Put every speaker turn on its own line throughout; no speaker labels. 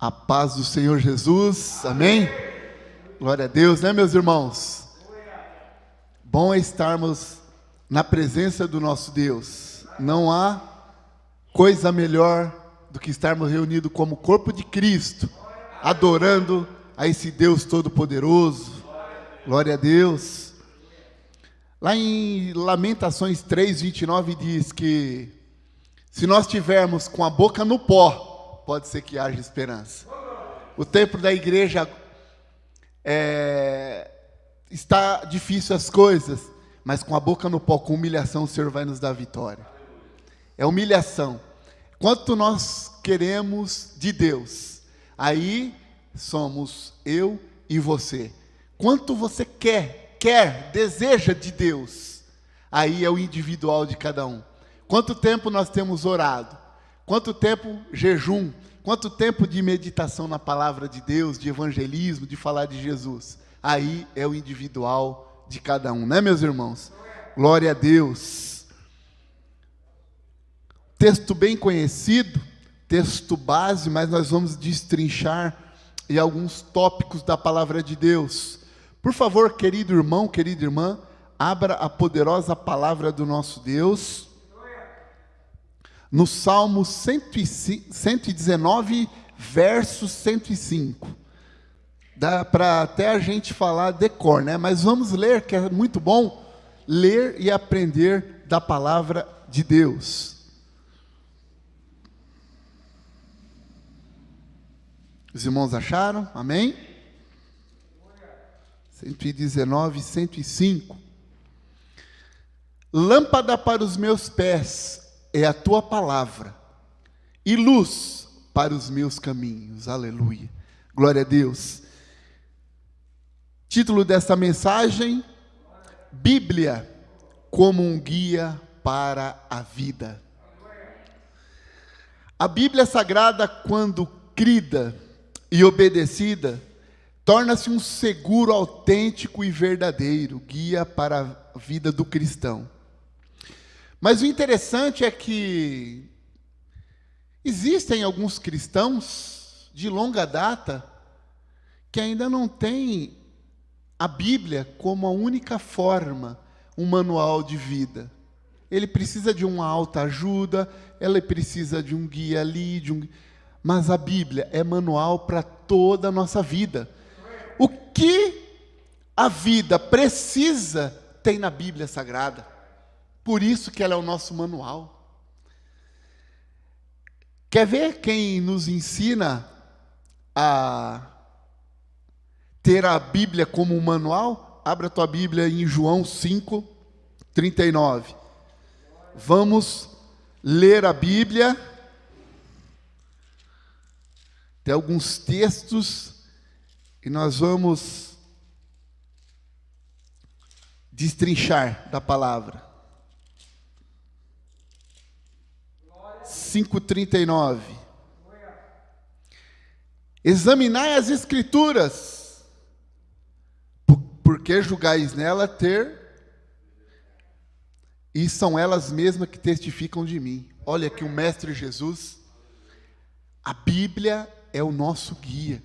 A paz do Senhor Jesus, amém? Glória a Deus, né, meus irmãos? Bom é estarmos na presença do nosso Deus. Não há coisa melhor do que estarmos reunidos como corpo de Cristo, adorando a esse Deus Todo-Poderoso. Glória a Deus. Lá em Lamentações 3:29 diz que se nós tivermos com a boca no pó, pode ser que haja esperança. O tempo da igreja está difícil as coisas, mas com a boca no pó, com humilhação, o Senhor vai nos dar vitória. É humilhação. Quanto nós queremos de Deus, aí somos eu e você. Quanto você quer, deseja de Deus, aí é o individual de cada um. Quanto tempo nós temos orado? Quanto tempo jejum? Quanto tempo de meditação na palavra de Deus, de evangelismo, de falar de Jesus? Aí é o individual de cada um, né, meus irmãos? Glória a Deus. Texto bem conhecido, texto base, mas nós vamos destrinchar em alguns tópicos da palavra de Deus. Por favor, querido irmão, querida irmã, abra a poderosa palavra do nosso Deus no Salmo 119, verso 105. Dá para até a gente falar decor, né? Mas vamos ler, que é muito bom ler e aprender da palavra de Deus. Os irmãos acharam? Amém? 119, 105. Lâmpada para os meus pés é a tua palavra, e luz para os meus caminhos. Aleluia. Glória a Deus. Título desta mensagem: Bíblia como um guia para a vida. A Bíblia Sagrada, quando crida e obedecida, torna-se um seguro autêntico e verdadeiro guia para a vida do cristão. Mas o interessante é que existem alguns cristãos de longa data que ainda não têm a Bíblia como a única forma, um manual de vida. Ele precisa de uma autoajuda, ele precisa de um guia ali, mas a Bíblia é manual para toda a nossa vida. O que a vida precisa tem na Bíblia Sagrada. Por isso que ela é o nosso manual. Quer ver quem nos ensina a ter a Bíblia como um manual? Abra a tua Bíblia em João 5:39. Vamos ler a Bíblia. Tem alguns textos e nós vamos destrinchar da palavra. 5:39. Examinai as Escrituras, porque julgais nela e são elas mesmas que testificam de mim. Olha aqui o Mestre Jesus. A Bíblia é o nosso guia.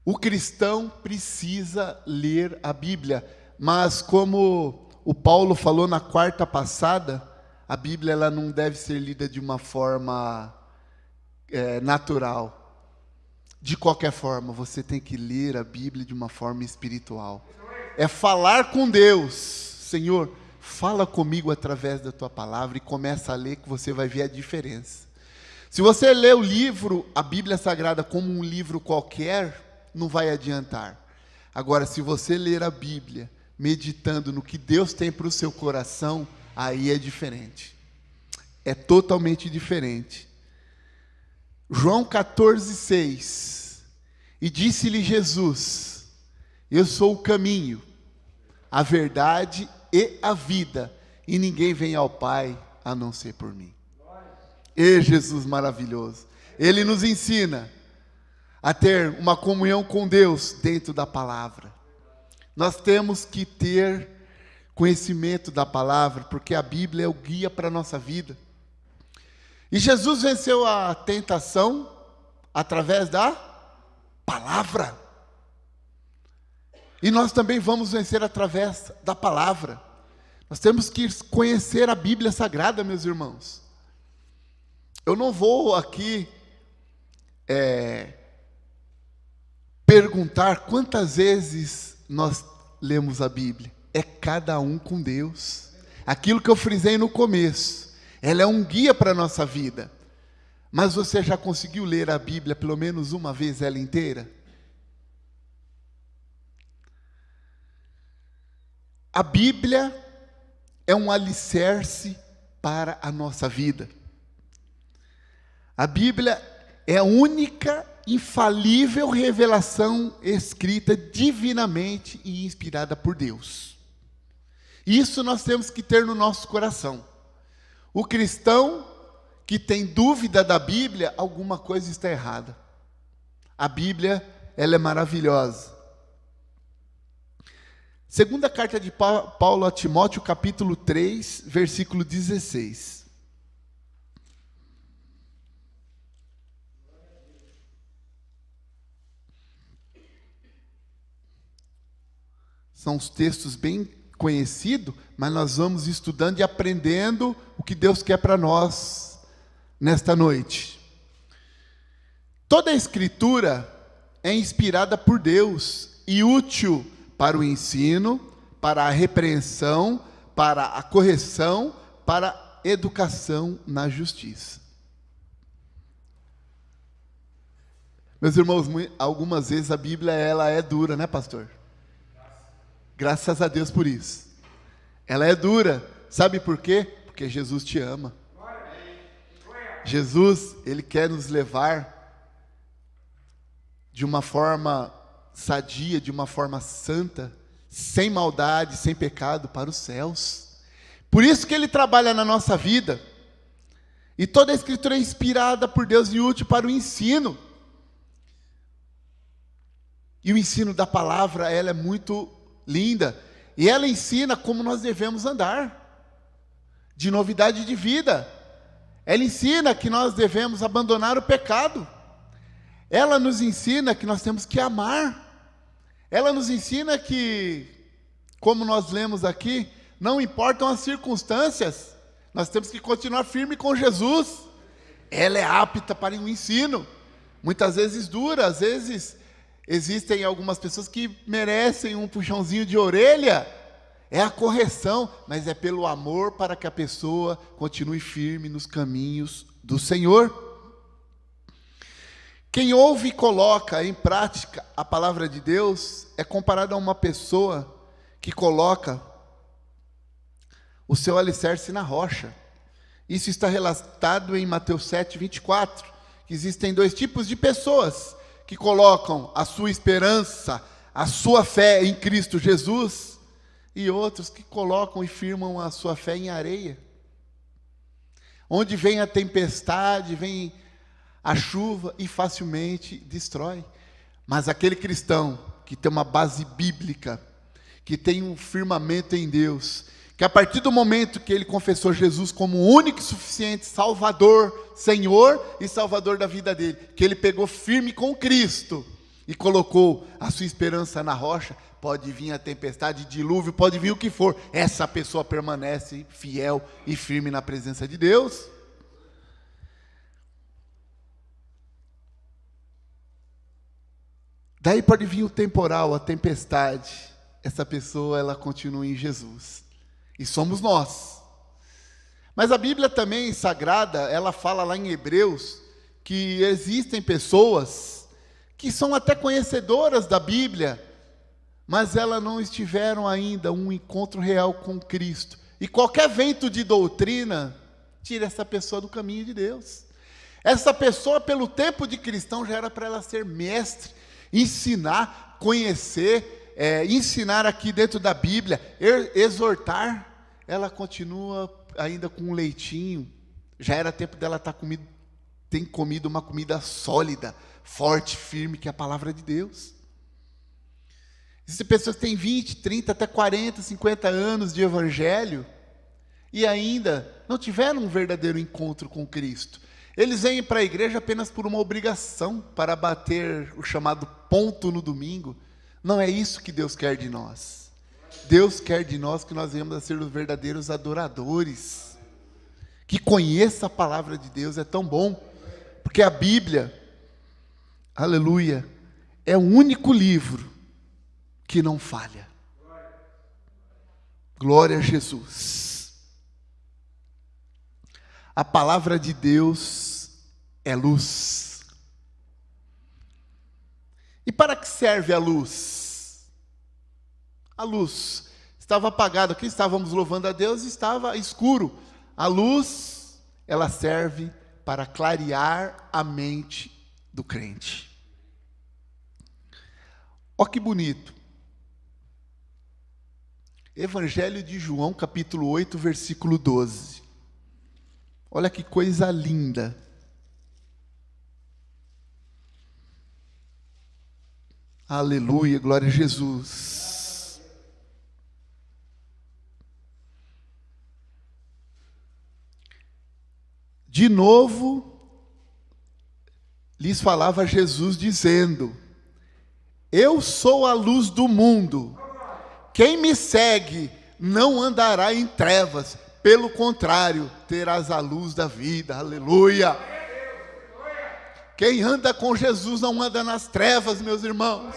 O cristão precisa ler a Bíblia, mas como o Paulo falou na quarta passada, a Bíblia ela não deve ser lida de uma forma natural. De qualquer forma, você tem que ler a Bíblia de uma forma espiritual. É falar com Deus. Senhor, fala comigo através da tua palavra, e começa a ler que você vai ver a diferença. Se você lê o livro, a Bíblia Sagrada, como um livro qualquer, não vai adiantar. Agora, se você ler a Bíblia, meditando no que Deus tem para o seu coração, aí é diferente. É totalmente diferente. João 14:6. E disse-lhe Jesus: eu sou o caminho, a verdade e a vida, e ninguém vem ao Pai a não ser por mim. E Jesus maravilhoso. Ele nos ensina a ter uma comunhão com Deus dentro da palavra. Nós temos que ter conhecimento da palavra, porque a Bíblia é o guia para a nossa vida. E Jesus venceu a tentação Através da palavra. E nós também vamos vencer através da palavra. Nós temos que conhecer a Bíblia Sagrada, meus irmãos. Eu não vou aqui perguntar quantas vezes nós lemos a Bíblia. É cada um com Deus. Aquilo que eu frisei no começo. Ela é um guia para a nossa vida. Mas você já conseguiu ler a Bíblia pelo menos uma vez ela inteira? A Bíblia é um alicerce para a nossa vida. A Bíblia é a única, infalível revelação escrita divinamente e inspirada por Deus. Isso nós temos que ter no nosso coração. O cristão que tem dúvida da Bíblia, alguma coisa está errada. A Bíblia, ela é maravilhosa. Segunda carta de Paulo a Timóteo, capítulo 3, versículo 16. São os textos bem conhecidos, mas nós vamos estudando e aprendendo o que Deus quer para nós nesta noite. Toda a Escritura é inspirada por Deus e útil para o ensino, para a repreensão, para a correção, para a educação na justiça. Meus irmãos, algumas vezes a Bíblia ela é dura, né, pastor? Graças a Deus por isso. Ela é dura. Sabe por quê? Porque Jesus te ama. Jesus, Ele quer nos levar de uma forma sadia, de uma forma santa, sem maldade, sem pecado, para os céus. Por isso que Ele trabalha na nossa vida. E toda a Escritura é inspirada por Deus e útil para o ensino. E o ensino da palavra, ela é muito linda. E ela ensina como nós devemos andar, de novidade de vida. Ela ensina que nós devemos abandonar o pecado. Ela nos ensina que nós temos que amar. Ela nos ensina que, como nós lemos aqui, não importam as circunstâncias, nós temos que continuar firme com Jesus. Ela é apta para o ensino, muitas vezes dura, às vezes existem algumas pessoas que merecem um puxãozinho de orelha, é a correção, mas é pelo amor para que a pessoa continue firme nos caminhos do Senhor. Quem ouve e coloca em prática a palavra de Deus é comparado a uma pessoa que coloca o seu alicerce na rocha. Isso está relatado em Mateus 7, 24, que existem dois tipos de pessoas que colocam a sua esperança, a sua fé em Cristo Jesus, e outros que colocam e firmam a sua fé em areia. Onde vem a tempestade, vem a chuva e facilmente destrói. Mas aquele cristão que tem uma base bíblica, que tem um firmamento em Deus, que a partir do momento que ele confessou Jesus como o único e suficiente Salvador, Senhor e Salvador da vida dele, que ele pegou firme com Cristo e colocou a sua esperança na rocha, pode vir a tempestade, dilúvio, pode vir o que for, essa pessoa permanece fiel e firme na presença de Deus. Daí pode vir o temporal, a tempestade, essa pessoa ela continua em Jesus. E somos nós. Mas a Bíblia também sagrada, ela fala lá em Hebreus, que existem pessoas que são até conhecedoras da Bíblia, mas elas não estiveram ainda um encontro real com Cristo. E qualquer vento de doutrina tira essa pessoa do caminho de Deus. Essa pessoa, pelo tempo de cristão, já era para ela ser mestre, ensinar, conhecer, ensinar aqui dentro da Bíblia, exortar. Ela continua ainda com um leitinho. Já era tempo dela ter comido uma comida sólida, forte, firme, que é a palavra de Deus. Existem pessoas que têm 20, 30, até 40, 50 anos de evangelho e ainda não tiveram um verdadeiro encontro com Cristo. Eles vêm para a igreja apenas por uma obrigação, para bater o chamado ponto no domingo. Não é isso que Deus quer de nós. Deus quer de nós que nós venhamos a ser os verdadeiros adoradores. Que conheça a palavra de Deus, é tão bom. Porque a Bíblia, aleluia, é o único livro que não falha. Glória a Jesus. A palavra de Deus é luz. E para que serve a luz? A luz estava apagada, aqui estávamos louvando a Deus, estava escuro. A luz, ela serve para clarear a mente do crente. Olha que bonito. Evangelho de João, capítulo 8, versículo 12. Olha que coisa linda. Aleluia, glória a Jesus. De novo, lhes falava Jesus dizendo: eu sou a luz do mundo. Quem me segue não andará em trevas, pelo contrário, terás a luz da vida. Aleluia. Quem anda com Jesus não anda nas trevas, meus irmãos.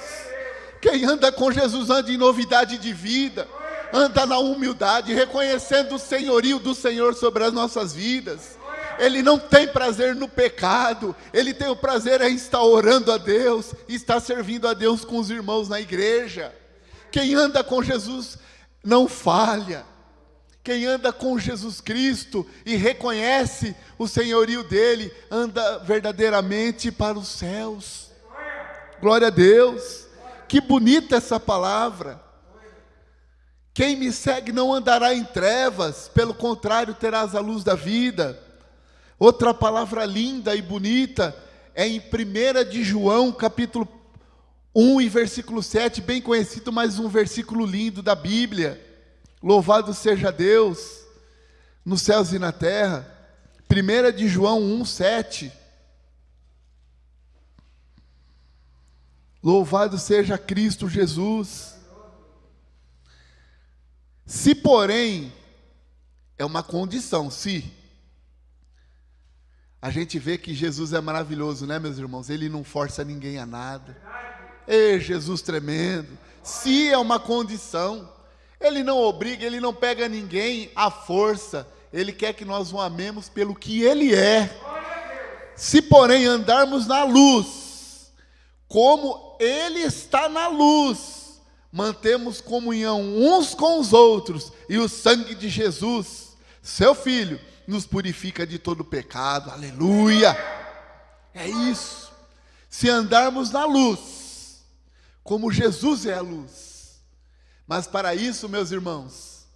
Quem anda com Jesus anda em novidade de vida, anda na humildade, reconhecendo o senhorio do Senhor sobre as nossas vidas. Ele não tem prazer no pecado, ele tem o prazer em estar orando a Deus, estar servindo a Deus com os irmãos na igreja. Quem anda com Jesus não falha. Quem anda com Jesus Cristo e reconhece o senhorio dele, anda verdadeiramente para os céus. Glória a Deus. Que bonita essa palavra. Quem me segue não andará em trevas, pelo contrário, terás a luz da vida. Outra palavra linda e bonita é em 1 de João, capítulo 1 e versículo 7, bem conhecido, mas um versículo lindo da Bíblia. Louvado seja Deus, nos céus e na terra. 1 de João 1, 7. Louvado seja Cristo Jesus. Se, porém, é uma condição, se a gente vê que Jesus é maravilhoso, né, meus irmãos? Ele não força ninguém a nada. Ei, Jesus tremendo. Se é uma condição, ele não obriga, ele não pega ninguém à força. Ele quer que nós o amemos pelo que ele é. Se, porém, andarmos na luz, como ele está na luz, mantemos comunhão uns com os outros, e o sangue de Jesus, seu Filho, nos purifica de todo pecado. Aleluia. É isso. Se andarmos na luz, como Jesus é a luz. Mas para isso, meus irmãos,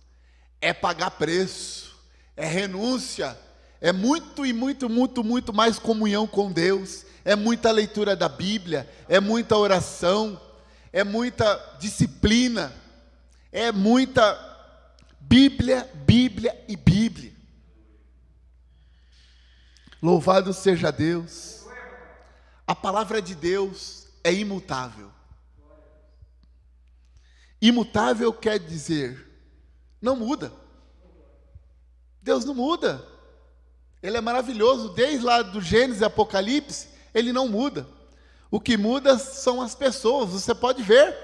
é pagar preço, é renúncia, é muito e muito, muito, muito mais comunhão com Deus, é muita leitura da Bíblia, é muita oração, é muita disciplina, é muita Bíblia, Bíblia e Bíblia. Louvado seja Deus. A palavra de Deus é imutável. Imutável quer dizer, não muda. Deus não muda. Ele é maravilhoso, desde lá do Gênesis e Apocalipse, ele não muda. O que muda são as pessoas. Você pode ver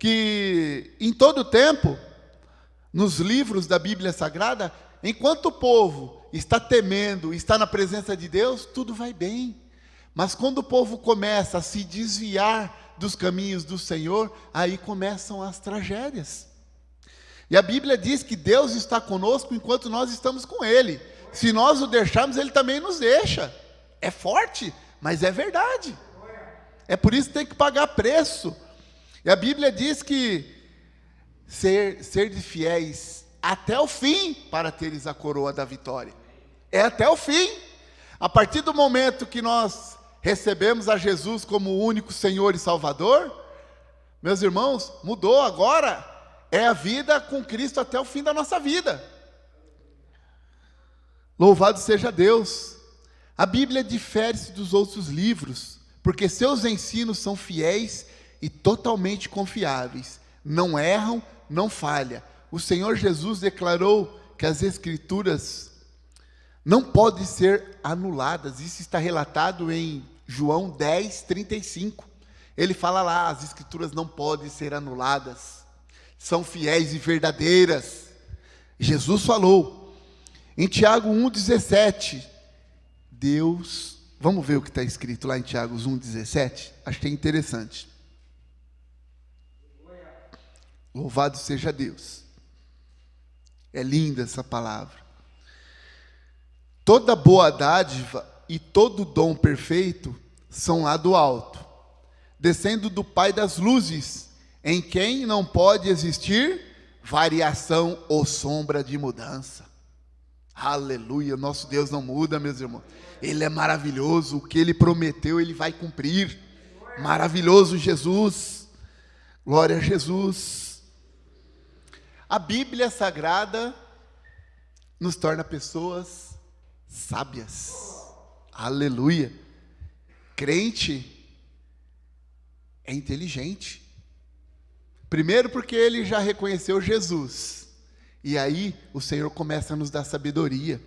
que em todo tempo, nos livros da Bíblia Sagrada, enquanto o povo está temendo, está na presença de Deus, tudo vai bem. Mas quando o povo começa a se desviar dos caminhos do Senhor, aí começam as tragédias. E a Bíblia diz que Deus está conosco enquanto nós estamos com Ele. Se nós o deixarmos, Ele também nos deixa. É forte, mas é verdade. É por isso que tem que pagar preço. E a Bíblia diz que ser de fiéis até o fim, para teres a coroa da vitória. É até o fim. A partir do momento que nós recebemos a Jesus como o único Senhor e Salvador, meus irmãos, mudou agora. É a vida com Cristo até o fim da nossa vida. Louvado seja Deus. A Bíblia difere-se dos outros livros, porque seus ensinos são fiéis e totalmente confiáveis. Não erram, não falha. O Senhor Jesus declarou que as Escrituras não podem ser anuladas. Isso está relatado em João 10, 35. Ele fala lá, as Escrituras não podem ser anuladas. São fiéis e verdadeiras. Jesus falou. Em Tiago 1,17, Deus... Vamos ver o que está escrito lá em Tiago 1,17? Acho que é interessante. Louvado seja Deus. É linda essa palavra. Toda boa dádiva e todo dom perfeito são lá do alto, descendo do Pai das luzes, em quem não pode existir variação ou sombra de mudança. Aleluia, nosso Deus não muda, meus irmãos. Ele é maravilhoso, o que Ele prometeu, Ele vai cumprir. Maravilhoso Jesus, glória a Jesus. A Bíblia Sagrada nos torna pessoas sábias. Aleluia. Crente é inteligente. Primeiro porque ele já reconheceu Jesus. E aí o Senhor começa a nos dar sabedoria.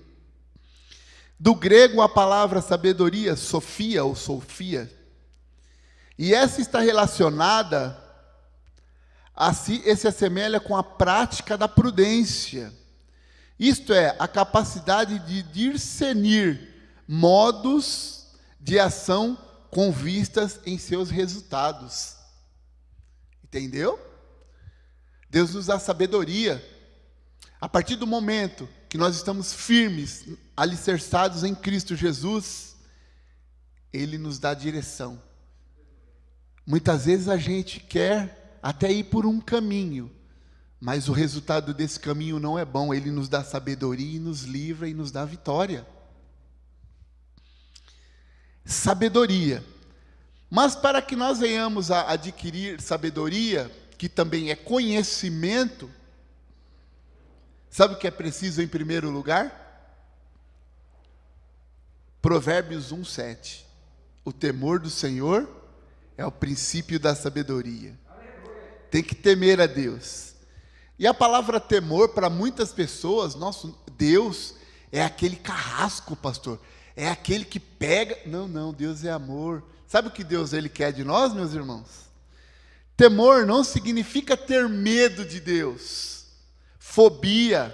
Do grego a palavra sabedoria, sofia ou sofia. E essa está relacionada, se assemelha com a prática da prudência. Isto é, a capacidade de discernir modos de ação com vistas em seus resultados. Entendeu? Deus nos dá sabedoria. A partir do momento que nós estamos firmes, alicerçados em Cristo Jesus, Ele nos dá direção. Muitas vezes a gente quer até ir por um caminho, mas o resultado desse caminho não é bom. Ele nos dá sabedoria e nos livra e nos dá vitória. Sabedoria. Mas para que nós venhamos a adquirir sabedoria, que também é conhecimento, sabe o que é preciso em primeiro lugar? Provérbios 1:7. O temor do Senhor é o princípio da sabedoria. Tem que temer a Deus. E a palavra temor, para muitas pessoas, nosso Deus é aquele carrasco, pastor. É aquele que pega. Não, Deus é amor. Sabe o que Deus ele quer de nós, meus irmãos? Temor não significa ter medo de Deus, fobia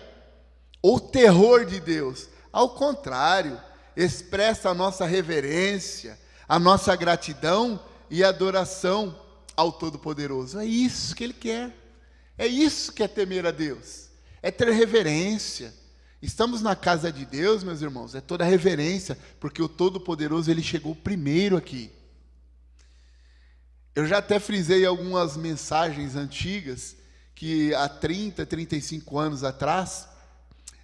ou terror de Deus. Ao contrário, expressa a nossa reverência, a nossa gratidão e adoração ao Todo-Poderoso. É isso que Ele quer. É isso que é temer a Deus. É ter reverência. Estamos na casa de Deus, meus irmãos, é toda reverência, porque o Todo-Poderoso, Ele chegou primeiro aqui. Eu já até frisei algumas mensagens antigas, que há 30, 35 anos atrás,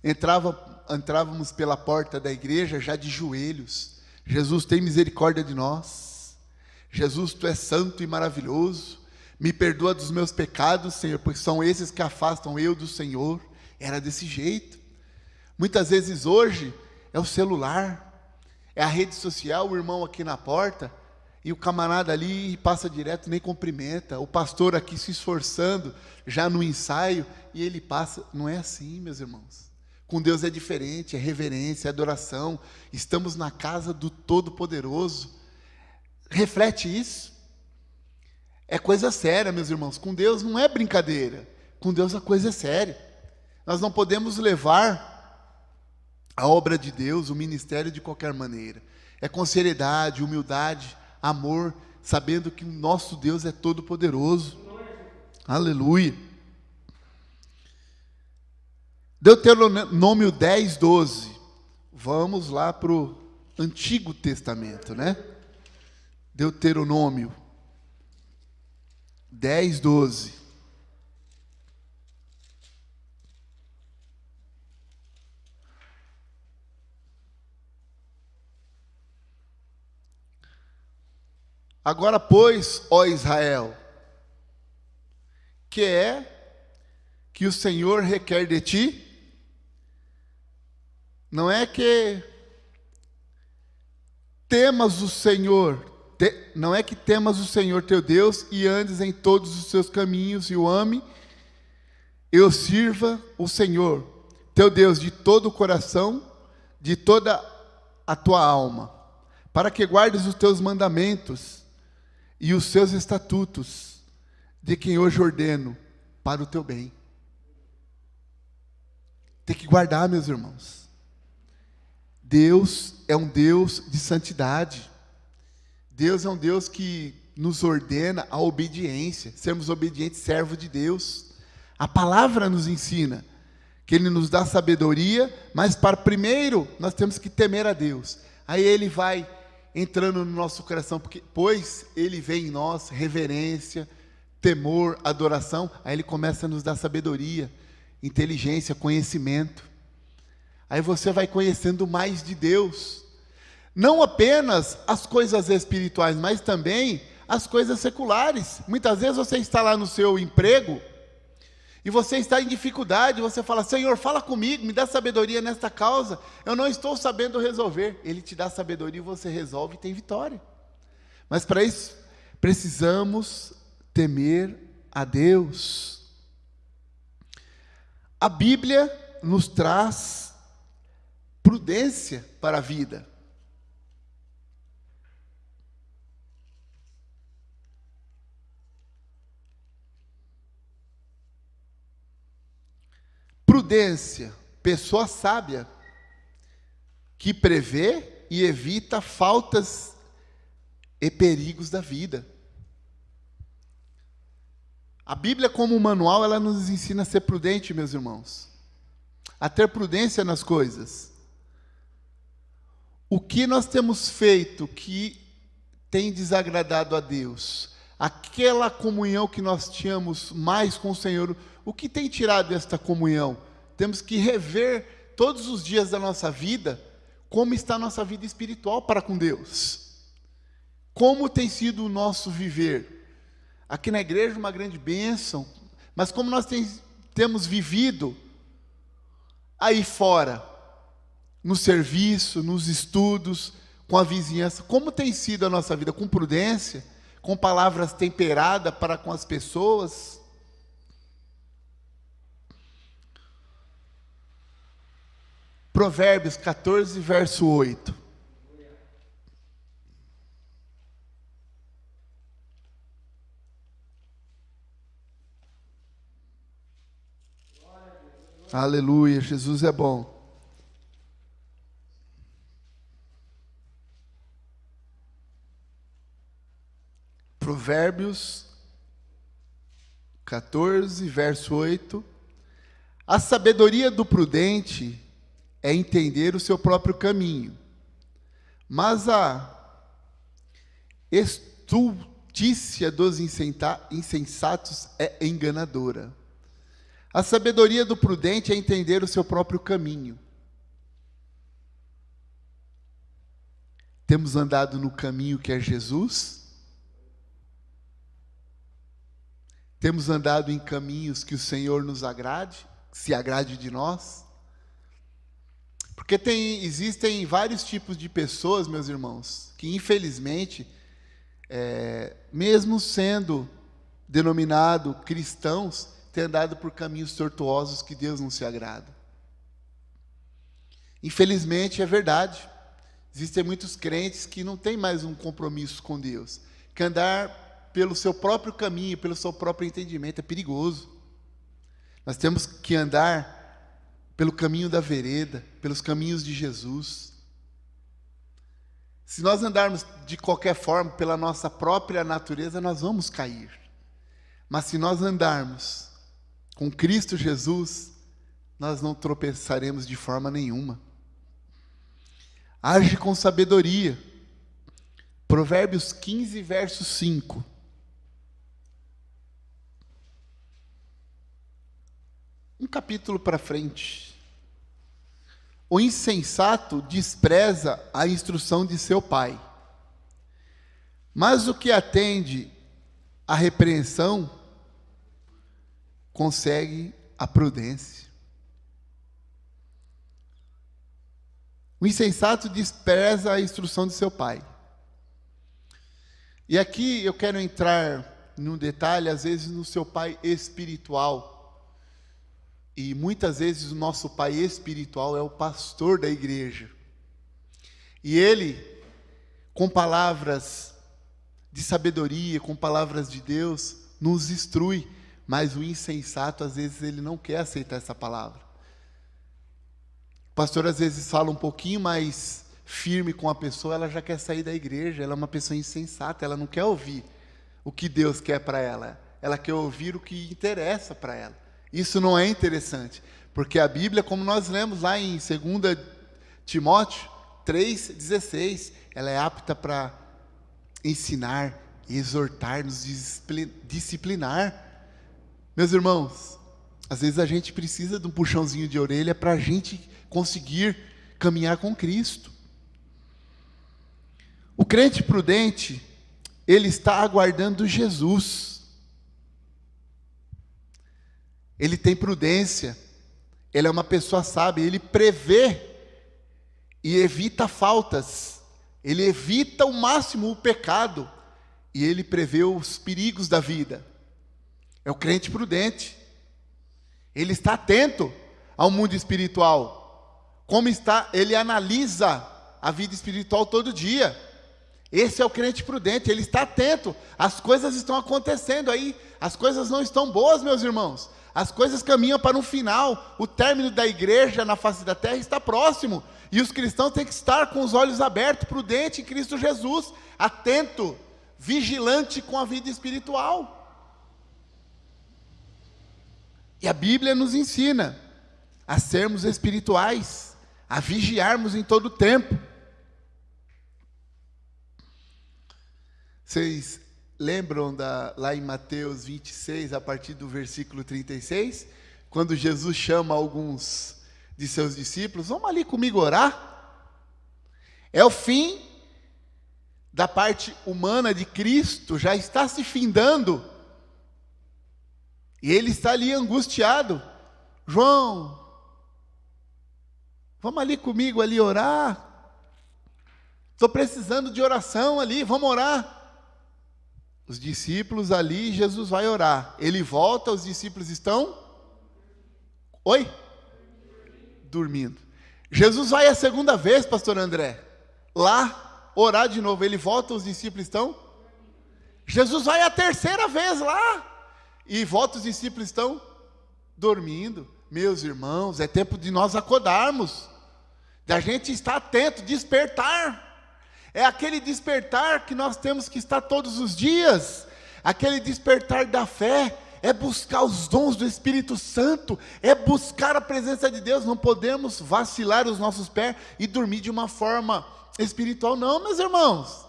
entrávamos pela porta da igreja já de joelhos. Jesus, tem misericórdia de nós. Jesus, Tu és santo e maravilhoso. Me perdoa dos meus pecados, Senhor, porque são esses que afastam eu do Senhor. Era desse jeito. Muitas vezes hoje é o celular, é a rede social, o irmão aqui na porta, e o camarada ali passa direto, nem cumprimenta. O pastor aqui se esforçando, já no ensaio, e ele passa. Não é assim, meus irmãos. Com Deus é diferente, é reverência, é adoração. Estamos na casa do Todo-Poderoso. Reflete isso. É coisa séria, meus irmãos. Com Deus não é brincadeira. Com Deus a coisa é séria. Nós não podemos levar a obra de Deus, o ministério de qualquer maneira. É com seriedade, humildade, amor, sabendo que o nosso Deus é todo-poderoso. Aleluia. Deuteronômio 10, 12. Vamos lá para o Antigo Testamento, né? Deuteronômio 10, 12. Agora, pois, ó Israel, que é que o Senhor requer de ti? Não é que temas o Senhor, não é que temas o Senhor teu Deus e andes em todos os seus caminhos e o ame, e o sirva o Senhor teu Deus de todo o coração, de toda a tua alma, para que guardes os teus mandamentos e os seus estatutos, de quem hoje ordeno, para o teu bem. Tem que guardar, meus irmãos. Deus é um Deus de santidade. Deus é um Deus que nos ordena a obediência, sermos obedientes servos de Deus. A palavra nos ensina que Ele nos dá sabedoria, mas para primeiro nós temos que temer a Deus. Aí Ele vai entrando no nosso coração, pois Ele vê em nós reverência, temor, adoração. Aí Ele começa a nos dar sabedoria, inteligência, conhecimento. Aí você vai conhecendo mais de Deus. Não apenas as coisas espirituais, mas também as coisas seculares. Muitas vezes você está lá no seu emprego e você está em dificuldade, você fala: Senhor, fala comigo, me dá sabedoria nesta causa, eu não estou sabendo resolver. Ele te dá sabedoria e você resolve e tem vitória. Mas para isso, precisamos temer a Deus. A Bíblia nos traz prudência para a vida. Prudência, pessoa sábia, que prevê e evita faltas e perigos da vida. A Bíblia, como manual, ela nos ensina a ser prudente, meus irmãos, a ter prudência nas coisas. O que nós temos feito que tem desagradado a Deus? Aquela comunhão que nós tínhamos mais com o Senhor, o que tem tirado esta comunhão? Temos que rever todos os dias da nossa vida, como está a nossa vida espiritual para com Deus. Como tem sido o nosso viver? Aqui na igreja uma grande bênção, mas como nós temos vivido aí fora, no serviço, nos estudos, com a vizinhança, como tem sido a nossa vida? Com prudência, com palavras temperadas para com as pessoas? Provérbios 14, verso 8. Aleluia, Jesus é bom. Provérbios 14, verso 8. A sabedoria do prudente é entender o seu próprio caminho, mas a estultícia dos insensatos é enganadora. A sabedoria do prudente é entender o seu próprio caminho. Temos andado no caminho que é Jesus? Temos andado em caminhos que o Senhor nos agrade, se agrade de nós? Porque existem vários tipos de pessoas, meus irmãos, que infelizmente, mesmo sendo denominados cristãos, têm andado por caminhos tortuosos que Deus não se agrada. Infelizmente é verdade. Existem muitos crentes que não têm mais um compromisso com Deus, que andar pelo seu próprio caminho, pelo seu próprio entendimento é perigoso. Nós temos que andar pelo caminho da vereda, pelos caminhos de Jesus. Se nós andarmos de qualquer forma, pela nossa própria natureza, nós vamos cair. Mas se nós andarmos com Cristo Jesus, nós não tropeçaremos de forma nenhuma. Age com sabedoria. Provérbios 15, verso 5. Um capítulo para frente. O insensato despreza a instrução de seu pai, mas o que atende à repreensão consegue a prudência. O insensato despreza a instrução de seu pai. E aqui eu quero entrar num detalhe, às vezes no seu pai espiritual. E muitas vezes o nosso pai espiritual é o pastor da igreja. E ele, com palavras de sabedoria, com palavras de Deus, nos instrui. Mas o insensato, às vezes, ele não quer aceitar essa palavra. O pastor, às vezes, fala um pouquinho mais firme com a pessoa, ela já quer sair da igreja, ela é uma pessoa insensata, ela não quer ouvir o que Deus quer para ela, ela quer ouvir o que interessa para ela. Isso não é interessante, porque a Bíblia, como nós lemos lá em 2 Timóteo 3,16, ela é apta para ensinar, exortar, nos disciplinar. Meus irmãos, às vezes a gente precisa de um puxãozinho de orelha para a gente conseguir caminhar com Cristo. O crente prudente, ele está aguardando Jesus. Ele tem prudência, ele é uma pessoa sábia, ele prevê e evita faltas, ele evita ao máximo o pecado e ele prevê os perigos da vida. É o crente prudente. Ele está atento ao mundo espiritual. Como está, ele analisa a vida espiritual todo dia. Esse é o crente prudente, ele está atento. As coisas estão acontecendo aí, as coisas não estão boas, meus irmãos. As coisas caminham para um final. O término da igreja na face da terra está próximo. E os cristãos têm que estar com os olhos abertos, prudente em Cristo Jesus, atento, vigilante com a vida espiritual. E a Bíblia nos ensina a sermos espirituais, a vigiarmos em todo o tempo. Vocês lembram lá em Mateus 26, a partir do versículo 36, quando Jesus chama alguns de seus discípulos, vamos ali comigo orar? É o fim da parte humana de Cristo, já está se findando. E ele está ali angustiado. João, vamos ali comigo ali orar? Estou precisando de oração ali, vamos orar. Os discípulos ali, Jesus vai orar. Ele volta, os discípulos estão? Oi? Dormindo. Jesus vai a segunda vez, pastor André, lá orar de novo. Ele volta, os discípulos estão? Jesus vai a terceira vez lá. E volta, os discípulos estão dormindo. Meus irmãos, é tempo de nós acordarmos, da gente estar atento, despertar. É aquele despertar que nós temos que estar todos os dias. Aquele despertar da fé, é buscar os dons do Espírito Santo, é buscar a presença de Deus. Não podemos vacilar os nossos pés e dormir de uma forma espiritual, não, meus irmãos.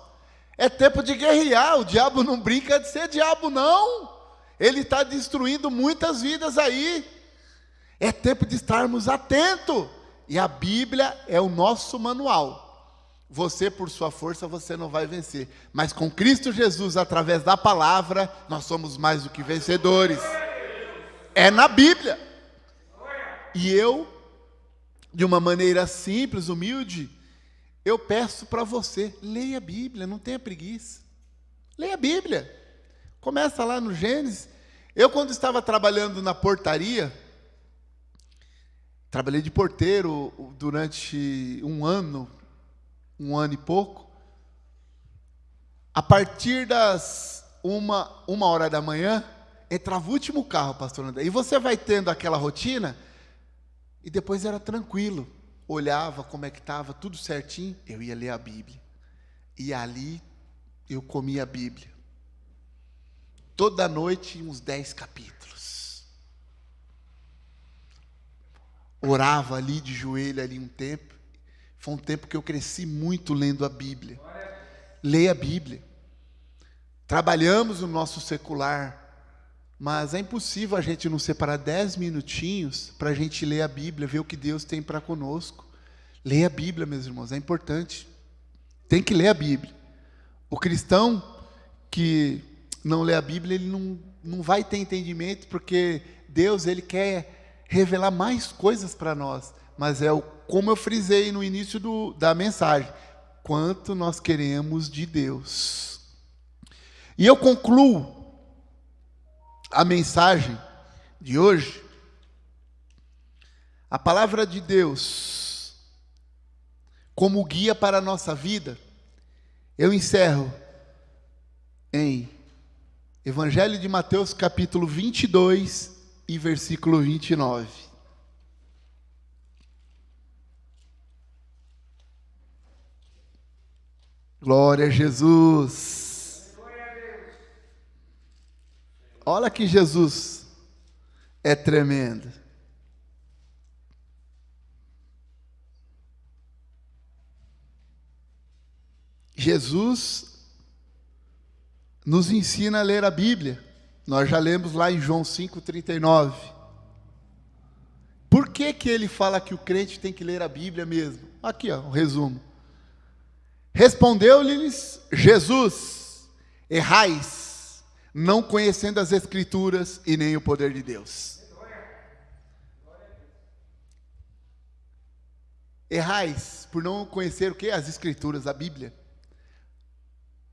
É tempo de guerrear. O diabo não brinca de ser diabo, não. Ele está destruindo muitas vidas aí. É tempo de estarmos atentos. E a Bíblia é o nosso manual. Você, por sua força, você não vai vencer. Mas com Cristo Jesus, através da palavra, nós somos mais do que vencedores. É na Bíblia. E eu, de uma maneira simples, humilde, eu peço para você, leia a Bíblia, não tenha preguiça. Leia a Bíblia. Começa lá no Gênesis. Eu, quando estava trabalhando na portaria, trabalhei de porteiro durante um ano e pouco. A partir das uma hora da manhã, entrava o último carro, pastor André. E você vai tendo aquela rotina, e depois era tranquilo. Olhava como é que estava, tudo certinho, eu ia ler a Bíblia. E ali eu comia a Bíblia. Toda noite, uns 10 capítulos. Orava ali de joelho ali um tempo. Foi um tempo que eu cresci muito lendo a Bíblia. Leia a Bíblia. Trabalhamos no nosso secular, mas é impossível a gente não separar 10 minutinhos para a gente ler a Bíblia, ver o que Deus tem para conosco. Leia a Bíblia, meus irmãos, é importante. Tem que ler a Bíblia. O cristão que não lê a Bíblia, ele não vai ter entendimento, porque Deus, ele quer revelar mais coisas para nós. mas como eu frisei no início da mensagem, quanto nós queremos de Deus. E eu concluo a mensagem de hoje, a palavra de Deus como guia para a nossa vida. Eu encerro em Evangelho de Mateus, capítulo 22 e versículo 29. Glória a Jesus. Olha que Jesus é tremendo. Jesus nos ensina a ler a Bíblia. Nós já lemos lá em João 5,39. Por que ele fala que o crente tem que ler a Bíblia mesmo? Aqui, o resumo. Respondeu-lhes Jesus: errais, não conhecendo as Escrituras e nem o poder de Deus. Errais, por não conhecer o quê? As Escrituras, a Bíblia.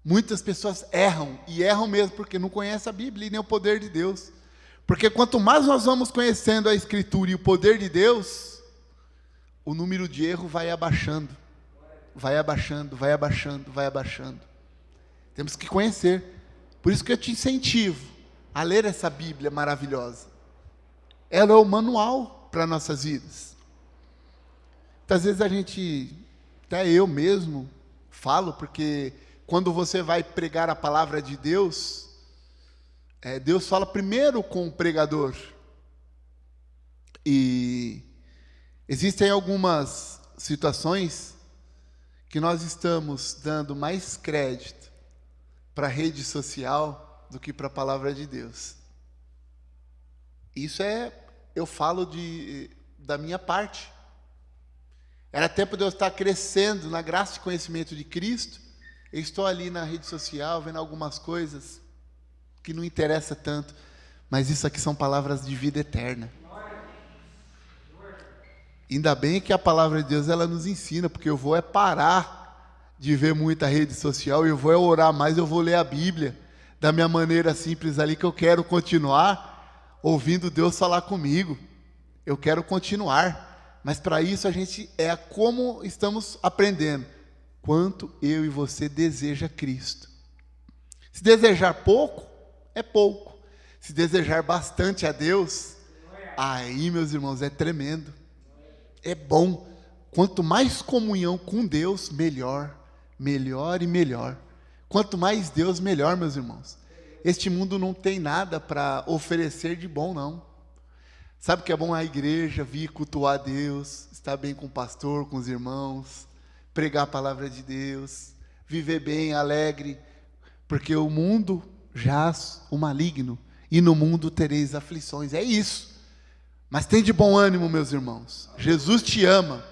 Muitas pessoas erram, e erram mesmo porque não conhecem a Bíblia e nem o poder de Deus. Porque quanto mais nós vamos conhecendo a Escritura e o poder de Deus, o número de erro vai abaixando. Vai abaixando, vai abaixando, vai abaixando. Temos que conhecer. Por isso que eu te incentivo a ler essa Bíblia maravilhosa. Ela é o manual para nossas vidas. Muitas vezes a gente, até eu mesmo, falo, porque quando você vai pregar a palavra de Deus, Deus fala primeiro com o pregador. E existem algumas situações que nós estamos dando mais crédito para a rede social do que para a palavra de Deus. Isso eu falo da minha parte. Era tempo de eu estar crescendo na graça e conhecimento de Cristo. Eu estou ali na rede social, vendo algumas coisas que não interessa tanto, mas isso aqui são palavras de vida eterna. Ainda bem que a palavra de Deus ela nos ensina, porque eu vou parar de ver muita rede social, eu vou orar mais, eu vou ler a Bíblia da minha maneira simples ali, que eu quero continuar ouvindo Deus falar comigo. Eu quero continuar, mas para isso a gente como estamos aprendendo, quanto eu e você deseja Cristo. Se desejar pouco, é pouco. Se desejar bastante a Deus, aí, meus irmãos, é tremendo. É bom. Quanto mais comunhão com Deus, melhor, melhor e melhor. Quanto mais Deus, melhor, meus irmãos. Este mundo não tem nada para oferecer de bom, não. Sabe o que é bom? A igreja, vir cultuar a Deus, estar bem com o pastor, com os irmãos, pregar a palavra de Deus, viver bem, alegre, porque o mundo jaz o maligno, e no mundo tereis aflições. É isso. Mas tem de bom ânimo, meus irmãos. Jesus te ama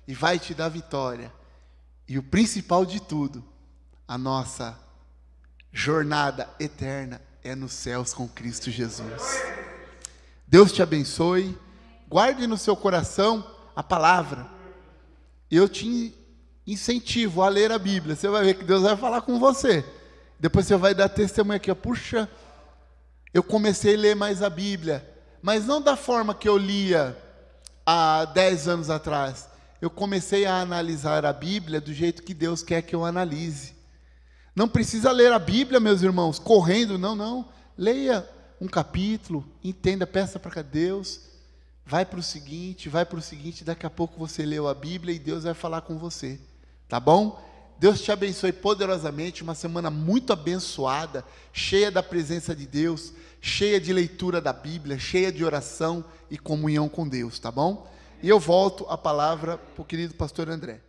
e vai te dar vitória. E o principal de tudo, a nossa jornada eterna é nos céus com Cristo Jesus. Deus te abençoe. Guarde no seu coração a palavra. Eu te incentivo a ler a Bíblia. Você vai ver que Deus vai falar com você. Depois você vai dar testemunho aqui. Puxa, eu comecei a ler mais a Bíblia. Mas não da forma que eu lia há 10 anos atrás. Eu comecei a analisar a Bíblia do jeito que Deus quer que eu analise. Não precisa ler a Bíblia, meus irmãos, correndo, não. Leia um capítulo, entenda, peça para Deus, vai para o seguinte, daqui a pouco você leu a Bíblia e Deus vai falar com você, tá bom? Deus te abençoe poderosamente, uma semana muito abençoada, cheia da presença de Deus, cheia de leitura da Bíblia, cheia de oração e comunhão com Deus, tá bom? E eu volto a palavra para o querido pastor André.